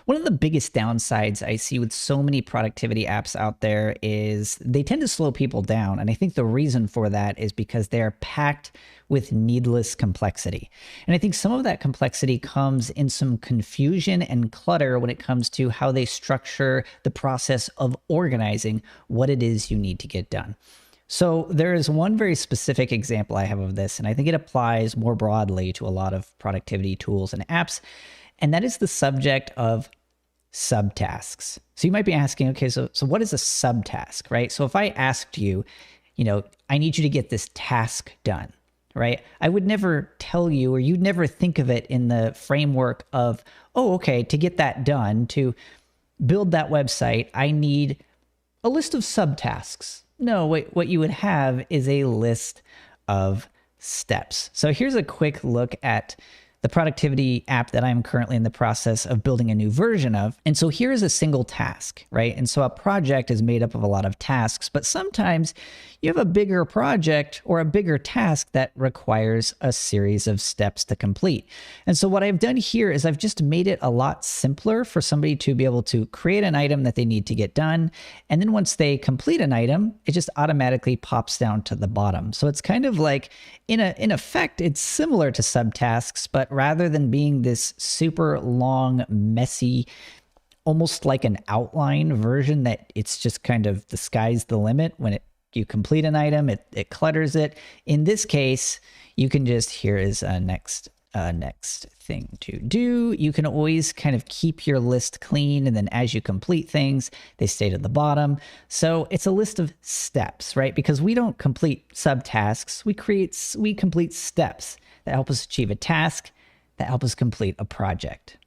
One of the biggest downsides I see with so many productivity apps out there is they tend to slow people down. And I think the reason for that is because they're packed with needless complexity. And I think some of that complexity comes in some confusion and clutter when it comes to how they structure the process of organizing what it is you need to get done. So there is one very specific example I have of this, and I think it applies more broadly to a lot of productivity tools and apps, and that is the subject of subtasks. So you might be asking, okay, so what is a subtask, right? So if I asked you, I need you to get this task done, right? I would never tell you, or you'd never think of it in the framework of, oh, okay, to get that done, to build that website, I need a list of subtasks. No, what you would have is a list of steps. So here's a quick look at the productivity app that I'm currently in the process of building a new version of. And so here is a single task, right? And so a project is made up of a lot of tasks, but sometimes you have a bigger project or a bigger task that requires a series of steps to complete. And so what I've done here is I've just made it a lot simpler for somebody to be able to create an item that they need to get done. And then once they complete an item, it just automatically pops down to the bottom. So it's kind of like, in effect, it's similar to subtasks, but rather than being this super long, messy, almost like an outline version that it's just kind of the sky's the limit when you complete an item, it clutters it. In this case, you can just, here is a next thing to do. You can always kind of keep your list clean, and then as you complete things, they stay to the bottom. So it's a list of steps, right? Because we don't complete subtasks, we complete steps that help us achieve a task, that help us complete a project.